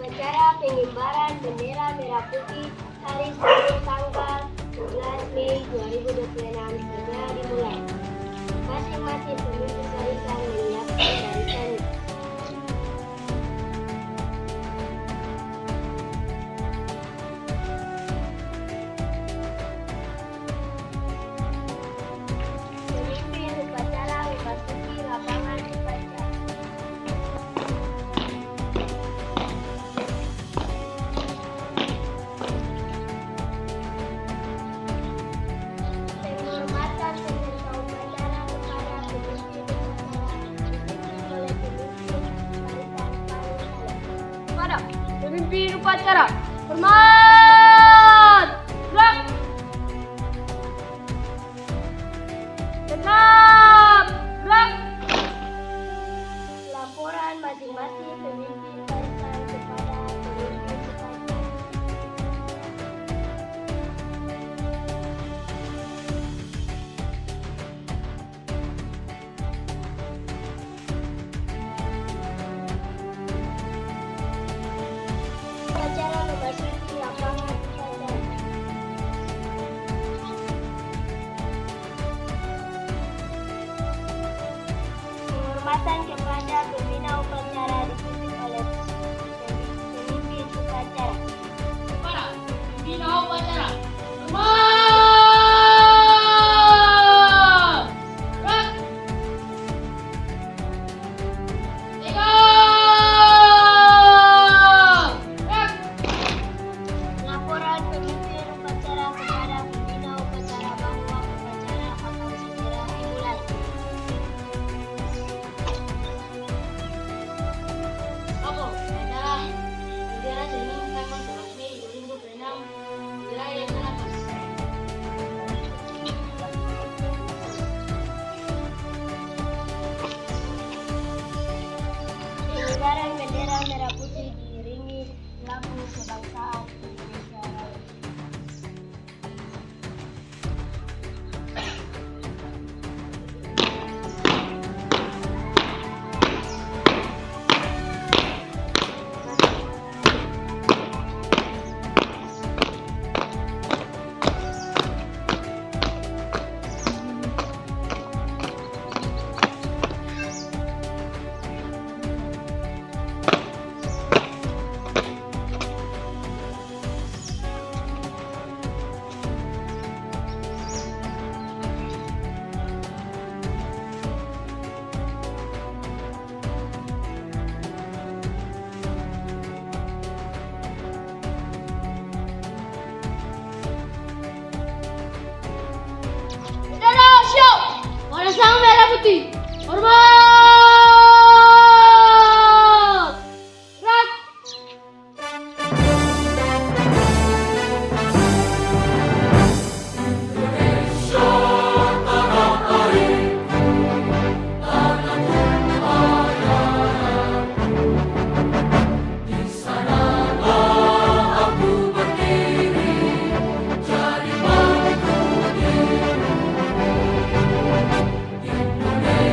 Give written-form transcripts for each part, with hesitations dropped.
Upacara pengibaran bendera merah putih hari Sabtu tanggal 11 Mei 2026 segera dimulai. Masing-masing pemimpin barisan menyiapkan barisannya. Pemimpin upacara memasuki lapangan upacara. Penghormatan peserta upacara kepada pemimpin upacara dipimpin oleh pemimpin barisan paling bawah. Kepada pemimpin upacara, hormat, gerak, tetap, gerak. Laporan masing-masing pemimpin barisan kepada pemimpin upacara. Upacara memasuki lapangan upacara. Penghormatan kepada pembina upacara dipimpin oleh pemimpin upacara. Kepada pembina upacara, hormat, gerak, tegak, gerak. Laporan pemimpin upacara kepada pembina upacara bahwa upacara akan segera dimulai. Aku adalah bendera Senin tanggal 11 Mei 2026 segera dilaksanakan. Pengibaran bendera merah putih diiringi lagu kebangsaan Indonesia Raya. Bendera siap, warna sang merah putih, hormat, gerak. Indonesia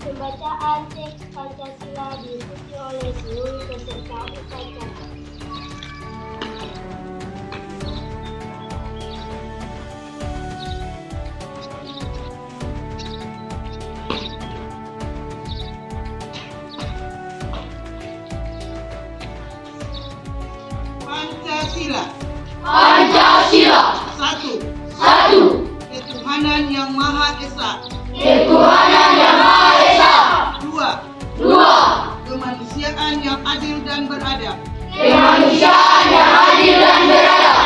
Pembacaan teks Pancasila diikuti oleh seluruh peserta upacara. Pancasila. Pancasila. Satu. Satu. Ketuhanan yang Maha Esa. Ketuhanan yang Maha Esa. Dua. Dua. Kemanusiaan yang adil dan beradab. Kemanusiaan yang adil dan beradab.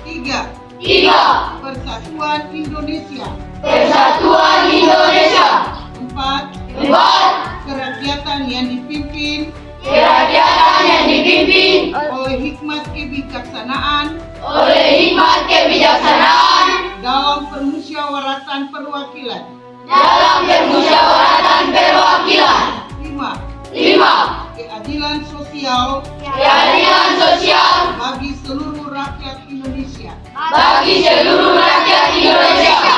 Tiga. Tiga. Persatuan Indonesia. Persatuan Indonesia. Empat. Empat. Kerakyatan yang dipimpin Kerakyatan yang dipimpin oleh hikmat kebijaksanaan oleh hikmat kebijaksanaan dalam permusyawaratan perwakilan. dalam permusyawaratan perwakilan. Lima. Lima. Keadilan sosial Keadilan sosial bagi seluruh rakyat Indonesia. bagi seluruh rakyat Indonesia.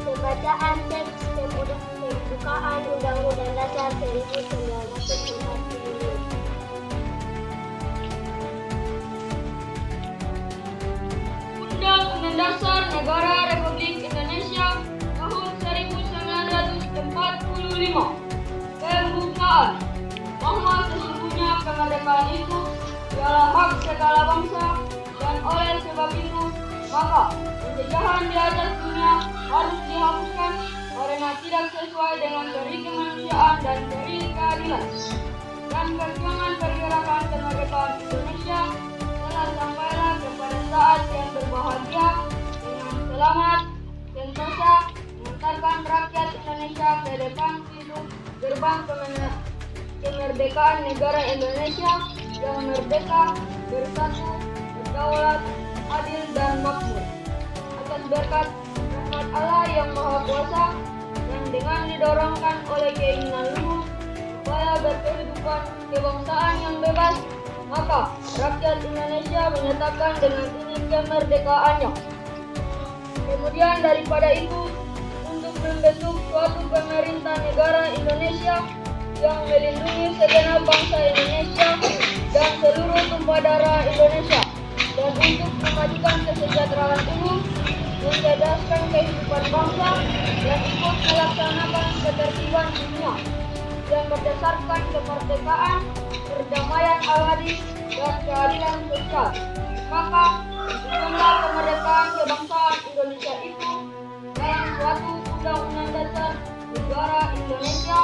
Pembacaan teks pembukaan Undang-Undang Dasar 1945. Undang-Undang Dasar Negara Republik Indonesia tahun 1945. Pembukaan bahwa sesungguhnya kemerdekaan itu adalah hak segala bangsa dan oleh sebab itu maka penjajahan di atas dunia harus dihapuskan karena tidak sesuai dengan teori kemanusiaan dan teori keadilan. Dan perjuangan pergerakan kemerdekaan Indonesia telah sampailah kepada saat yang berbahagia dengan selamat, sentosa, mengantarkan rakyat Indonesia ke depan pintu gerbang kemerdekaan negara Indonesia yang merdeka, bersatu, berdaulat, adil dan makmur. Atas berkat rahmat Allah yang Maha Kuasa yang dengan didorongkan oleh keinginan luhur supaya berkehidupan kebangsaan yang bebas, maka rakyat Indonesia menyatakan dengan ini kemerdekaannya. Kemudian daripada itu, untuk membentuk suatu pemerintah negara Indonesia yang melindungi segenap bangsa Indonesia dan seluruh tumpah darah Indonesia, dan untuk memajukan kesejahteraan umum, mencerdaskan kehidupan bangsa, dan ikut melaksanakan ketertiban dunia yang berdasarkan kemerdekaan, perdamaian abadi, dan keadilan sosial. Maka, jumlah kemerdekaan kebangsaan Indonesia itu dalam suatu undang-undang dasar negara Indonesia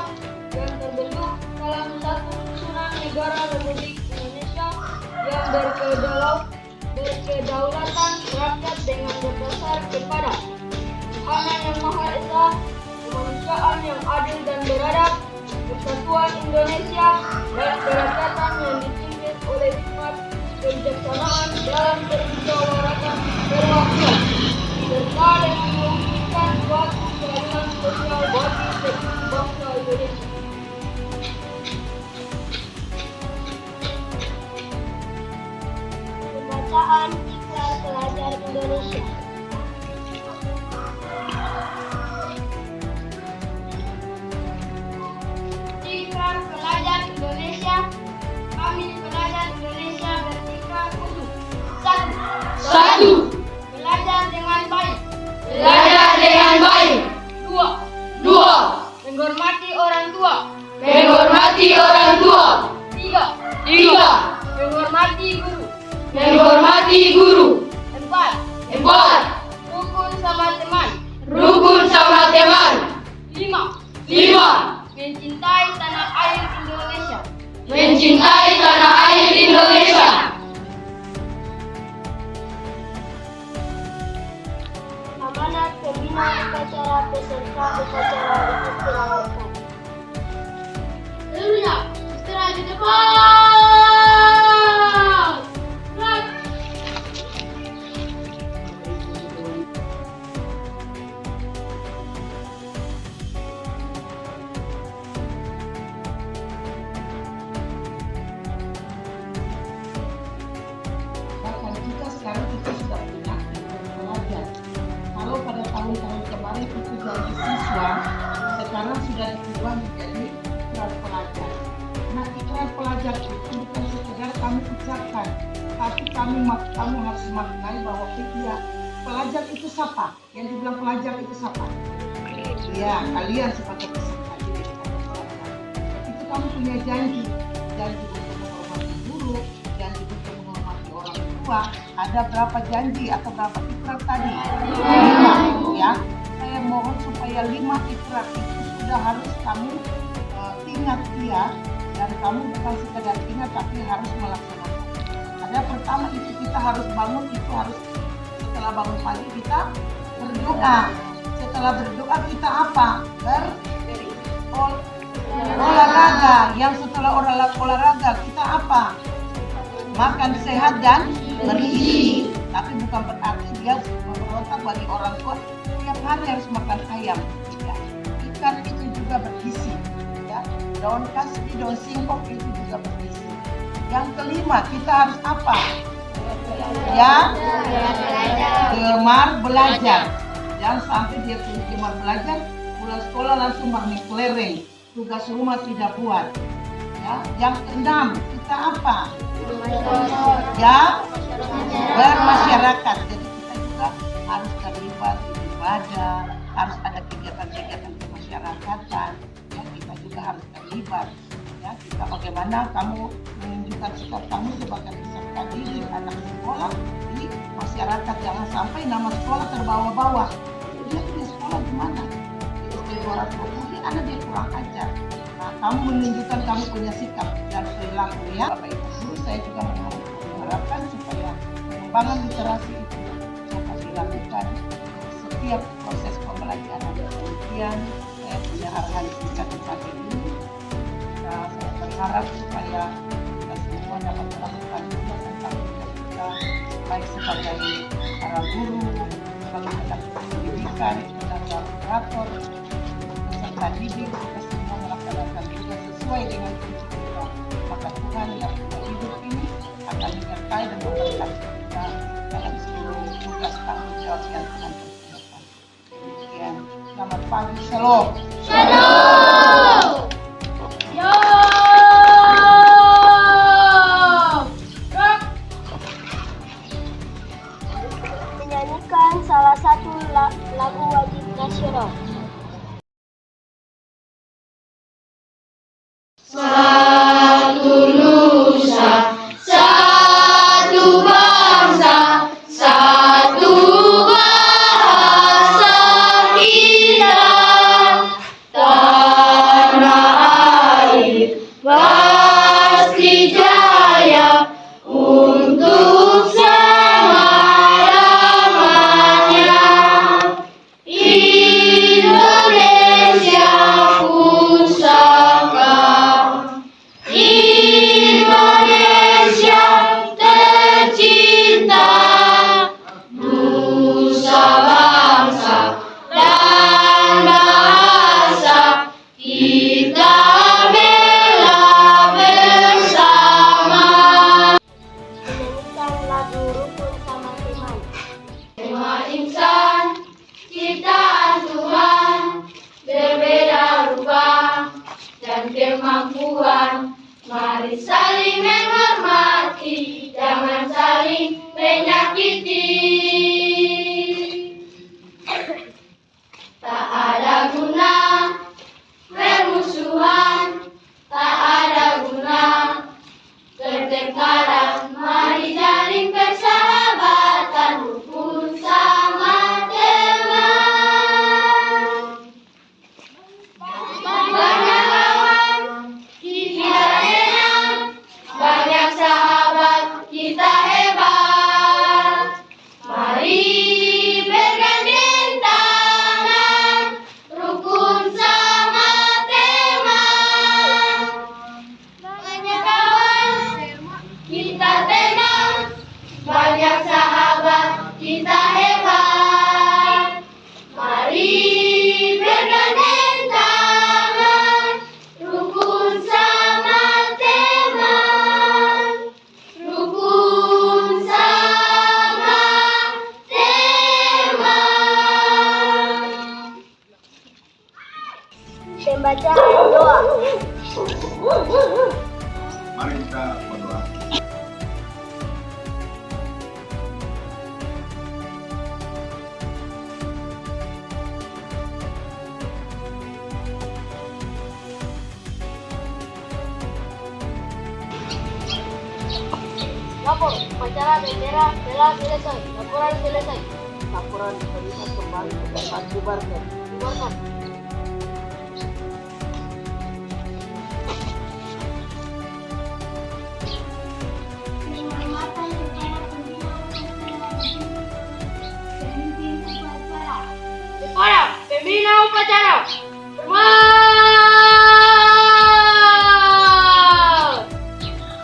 yang terbentuk dalam satu susunan negara Republik Indonesia yang berkedaulatan rakyat dengan berdasar kepada Tuhanan yang Maha Esa, kemanusiaan yang adil dan beradab, persatuan Indonesia, dan kerakyatan yang dipimpin oleh hikmat kebijaksanaan dalam permusyawaratan perwakilan, serta dengan mewujudkan suatu keadilan sosial bagi seluruh bangsa Indonesia. Pembacaan Ikrar Pelajar Indonesia. Ikrar Pelajar Indonesia. Kami pelajar Indonesia berikrar untuk satu, belajar dengan baik. Belajar dengan baik. Dua, menghormati orang tua. Menghormati orang tua. Tiga, menghormati guru. Menghormati guru. Empat, rukun sama teman. Rukun sama teman. Lima, mencintai tanah air Indonesia. Mencintai tanah air Indonesia. Amanat pembina upacara peserta upacara diistirahatkan. Seluruhnya istirahat di depan. mahasiswa sekarang sudah diubah menjadi ikrar pelajar. Nah, ikrar pelajar itu bukan sekedar kamu ucapkan, tapi kamu harus maknai bahwa ya, pelajar itu siapa? Yang dibilang pelajar itu siapa? Ya, kalian sebagai peserta didik atau pelajar. Itu kamu punya janji untuk menghormati guru, janji untuk menghormati orang tua. Ada berapa janji atau berapa ikrar tadi? 5, ya. Saya mohon supaya 5 ikrar itu sudah harus kamu ingat ya, dan kamu bukan sekedar ingat tapi harus melaksanakan. Ada pertama itu kita harus bangun, itu harus setelah bangun pagi kita berdoa. Setelah berdoa kita apa? Olahraga. Yang setelah olahraga kita apa? Makan sehat dan bergizi. Tapi bukan berarti dia memberontak bagi orang tua tiap hari harus makan ayam. Ya. Ikan itu juga bergizi. Ya. Daun kasbi, daun singkong itu juga bergizi. Yang kelima kita harus apa? Ya, gemar belajar. Jangan sampai dia gemar belajar, pulang sekolah langsung bangun kelereng, tugas rumah tidak buat. Ya, yang keenam kita apa? Ya, bermasyarakat. Jadi kita juga harus terlibat di ibadah, harus ada kegiatan-kegiatan kemasyarakatan. Ya, kita juga harus terlibat. Ya, kita bagaimana kamu menunjukkan sikap kamu sebagai peserta didik anak sekolah di masyarakat. Jangan sampai nama sekolah terbawa-bawa. Dia punya sekolah di mana? Di SD 220 dia anak dia kurang ajar. Nah, kamu menunjukkan kamu punya sikap dan perilaku ya. Bapak Ibu guru, saya juga mengharapkan supaya pengembangan literasi itu dapat dilakukan setiap proses pembelajaran. Kemudian saya punya arahan singkat pagi ini. Saya berharap supaya kita semua dapat melakukan tugas tentang kita baik sebagai para guru, sebagai anak pendidikan, sebagai operator, peserta didik, kita semua melaksanakan tugas sesuai dengan visi kita. Maka Tuhan yang punya hidup ini akan menyertai dan memberkati kita dalam seluruh tugas tanggung jawab yang Tuhan percayakan. Demikian, selamat pagi, shalom. Shalom. Menyanyikan salah satu lagu wajib nasional. Satu nusa, satu bangsa, satu bahasa kita, tanah air pasti jaya untuk selama-lamanya. Indonesia pusaka, Indonesia tercinta, nusa bangsa dan bahasa kita bela bersama. Menyanyikan lagu Rukun Sama Teman. Semua insan ciptaan Tuhan, berbeda rupa dan kemampuan. Mari saling menghormati, jangan saling menyakiti. Tak ada guna permusuhan, tak ada guna pertengkaran. Mari jalin persahabatan, rukun sama teman. Banyak kawan kita enak, banyak sahabat kita hebat. pembaca doa. Mari kita berdoa. Lapor, upacara bendera telah selesai. Laporan selesai. Laporan terlihat kembali ke tempat bubarkan. Bubarkan. Penghormatan kepada pembina pemimpin upacara. Para pembina upacara. Hormat!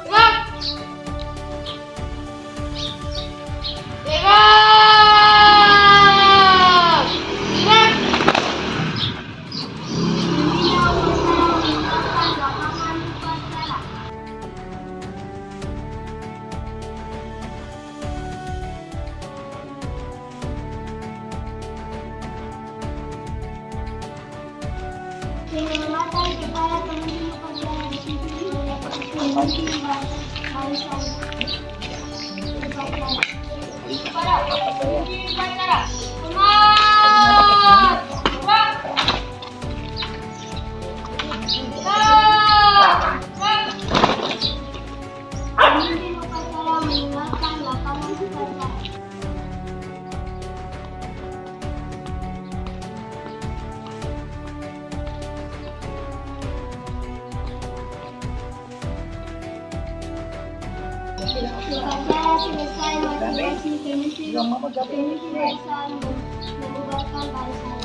Gerak! Gerak! Gerak! Pembina upacara menetapkan lapangan upacara. Penghormatan kepada pemimpin upacara dipimpin oleh pemimpin barisan upacara. Para pemimpin upacara. Hormat! Gerak! Gerak! Gerak! Pemimpin upacara meninggalkan lapangan upacara. Upacara selesai, masing-masing pemimpin barisan membubarkan barisan.